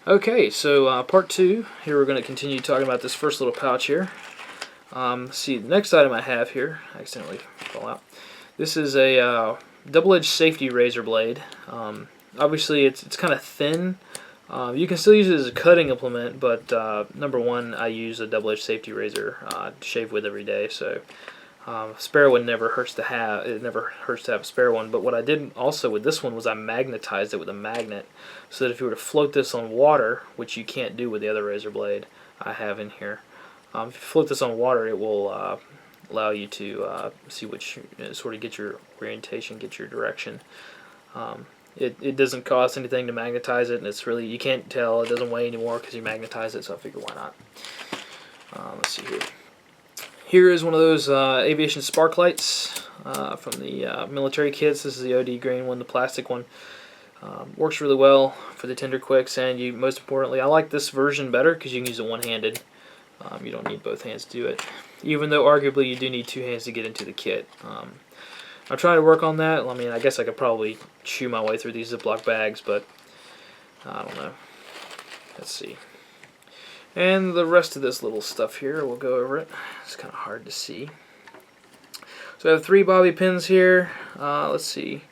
Okay, so part two. Here we're going to continue talking about this first little pouch here. See, the next item I have here, I accidentally fall out. This is a double-edged safety razor blade. Obviously, it's kind of thin. You can still use it as a cutting implement, but number one, I use a double-edged safety razor to shave with every day. So a spare one never hurts to have. It never hurts to have a spare one. But what I did also with this one was I magnetized it with a magnet, so that if you were to float this on water, which you can't do with the other razor blade I have in here, if you float this on water, it will allow you to see which sort of get your orientation, get your direction. It doesn't cost anything to magnetize it, and it's really, you can't tell. It doesn't weigh anymore because you magnetize it. So I figure why not. Let's see here. Here is one of those aviation spark lights from the military kits. This is the OD green one, the plastic one. Works really well for the tender quicks, and most importantly, I like this version better because you can use it one-handed. You don't need both hands to do it, even though arguably you do need two hands to get into the kit. I'm trying to work on that. I mean, I guess I could probably chew my way through these Ziploc bags, but I don't know. Let's see. And the rest of this little stuff here, we'll go over it. It's kind of hard to see. So I have 3 bobby pins here. Let's see.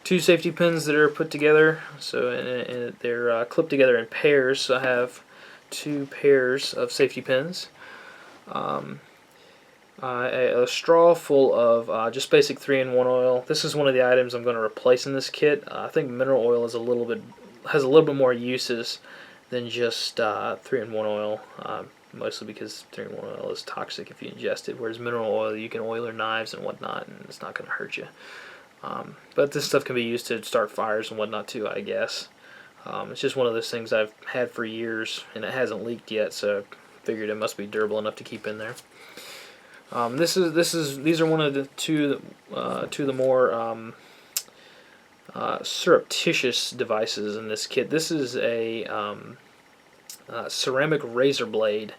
2 safety pins that are put together. So they're clipped together in pairs. So I have 2 pairs of safety pins. A straw full of just basic 3-in-1 oil. This is one of the items I'm going to replace in this kit. I think mineral oil is has a little bit more uses than just 3-in-1 oil, mostly because 3-in-1 oil is toxic if you ingest it, whereas mineral oil, you can oil your knives and whatnot, and it's not going to hurt you. But this stuff can be used to start fires and whatnot too, I guess. It's just one of those things I've had for years, and it hasn't leaked yet, so I figured it must be durable enough to keep in there. These are one of the two of the more surreptitious devices in this kit. This is a ceramic razor blade.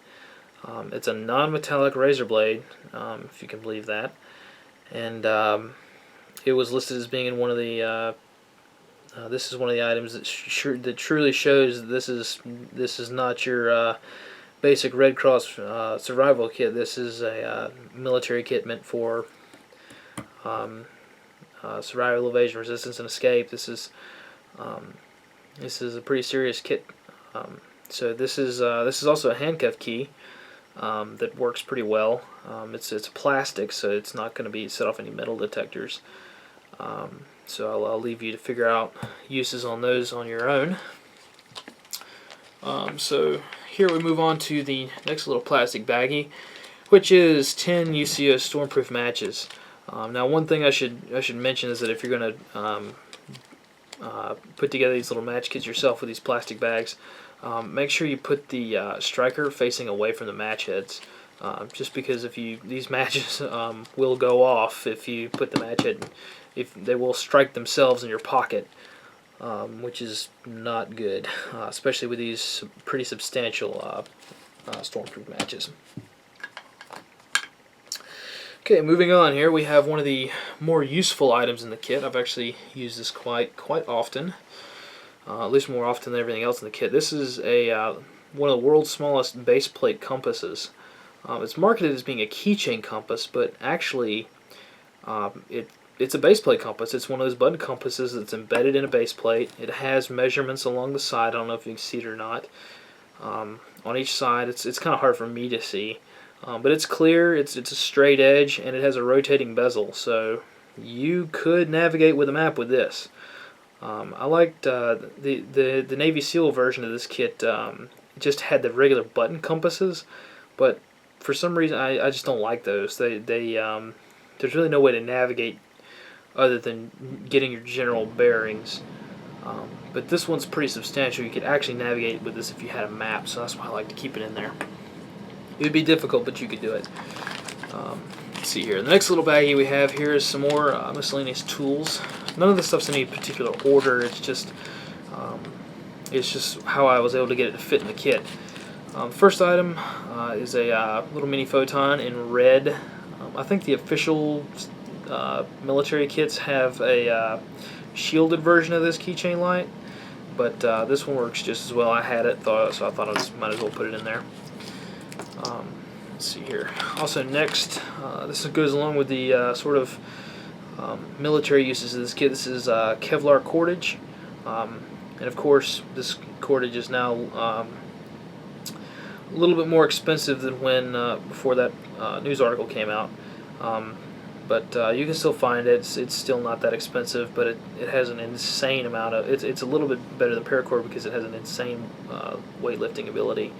It's a non-metallic razor blade, if you can believe that, and it was listed as being in one of the. This is one of the items that truly shows this is not your basic Red Cross survival kit. This is a military kit meant for survival, evasion, resistance, and escape. This is a pretty serious kit. So this is also a handcuff key that works pretty well. It's plastic, so it's not going to be set off any metal detectors. So I'll leave you to figure out uses on those on your own. So here we move on to the next little plastic baggie, which is 10 UCO stormproof matches. Now, one thing I should mention is that if you're going to put together these little match kits yourself with these plastic bags, make sure you put the striker facing away from the match heads. Just because these matches will go off if you put the match head, if they will strike themselves in your pocket. Which is not good, especially with these pretty substantial stormproof matches. Okay, moving on here, we have one of the more useful items in the kit. I've actually used this quite often, at least more often than everything else in the kit. This is one of the world's smallest base plate compasses. It's marketed as being a keychain compass, but actually it's a base plate compass. It's one of those button compasses that's embedded in a base plate. It has measurements along the side. I don't know if you can see it or not. On each side, it's kind of hard for me to see, but it's clear. It's a straight edge, and it has a rotating bezel, so you could navigate with a map with this. I liked the Navy SEAL version of this kit. Just had the regular button compasses, but for some reason I just don't like those. There's really no way to navigate other than getting your general bearings. But this one's pretty substantial. You could actually navigate with this if you had a map, so that's why I like to keep it in there. It would be difficult, but you could do it. Let's see here. The next little baggie we have here is some more miscellaneous tools. None of this stuff's in any particular order. It's just how I was able to get it to fit in the kit. First item is a little mini photon in red. I think the official military kits have a shielded version of this keychain light, but this one works just as well. I had it, so I thought I might as well put it in there. Let's see here. Also next, this goes along with the sort of military uses of this kit. This is Kevlar cordage, and of course this cordage is now a little bit more expensive than when before that news article came out. But you can still find it. It's still not that expensive, but it has an insane amount of. It's a little bit better than paracord because it has an insane weightlifting ability.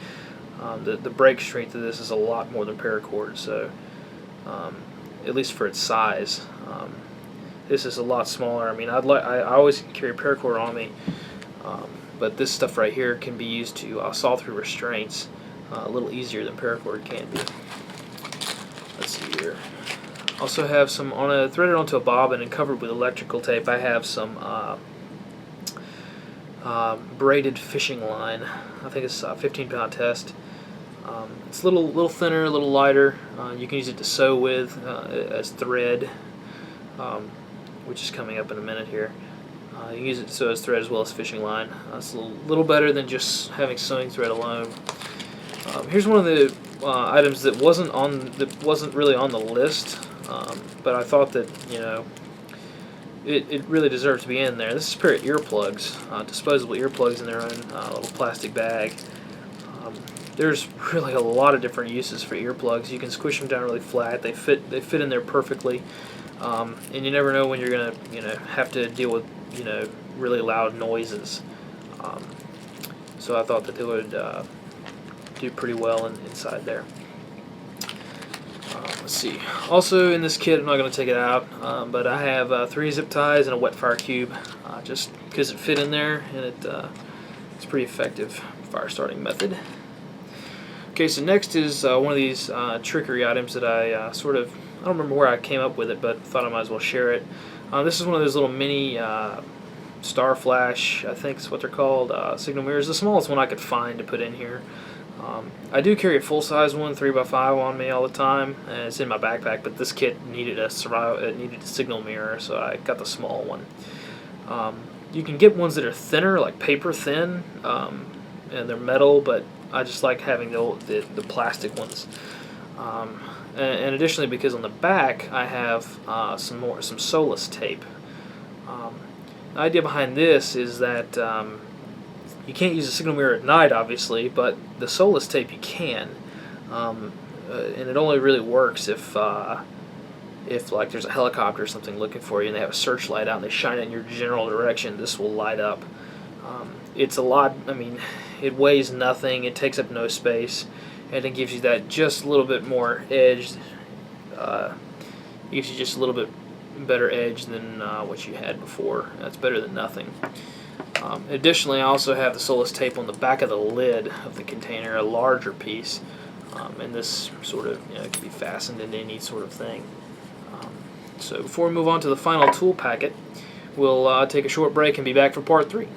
The break strength of this is a lot more than paracord, so at least for its size, this is a lot smaller. I mean, I always carry paracord on me, but this stuff right here can be used to saw through restraints a little easier than paracord can be. Let's see here. Also have some threaded onto a bobbin and covered with electrical tape. I have some braided fishing line. I think it's a 15-pound test. It's a little thinner, a little lighter. You can use it to sew with as thread, which is coming up in a minute here. You can use it to sew as thread as well as fishing line. It's a little better than just having sewing thread alone. Here's one of the items that wasn't really on the list, but I thought that it really deserves to be in there. This is a pair of earplugs, disposable earplugs in their own little plastic bag. There's really a lot of different uses for earplugs. You can squish them down really flat. They fit in there perfectly, and you never know when you're gonna have to deal with really loud noises. So I thought that they would do pretty well inside there. Let's see. Also in this kit, I'm not going to take it out, but I have 3 zip ties and a wet fire cube, just because it fit in there, and it's a pretty effective fire starting method. Okay, so next is one of these trickery items that I I don't remember where I came up with it, but thought I might as well share it. This is one of those little mini star flash, I think is what they're called, signal mirrors. The smallest one I could find to put in here. I do carry a full-size one, 3x5 on me all the time, and it's in my backpack, but this kit needed a signal mirror, so I got the small one. You can get ones that are thinner, like paper thin, and they're metal, but I just like having the plastic ones. And additionally, because on the back I have some Solus tape. The idea behind this is that you can't use a signal mirror at night, obviously, but the Solus tape you can, and it only really works if like there's a helicopter or something looking for you and they have a searchlight out and they shine it in your general direction. This will light up. It's a lot. I mean, it weighs nothing. It takes up no space, and it gives you that just a little bit more edge. It gives you just a little bit better edge than what you had before. That's better than nothing. Additionally, I also have the Solus tape on the back of the lid of the container, a larger piece, and this sort of can be fastened into any sort of thing. So before we move on to the final tool packet, we'll take a short break and be back for part 3.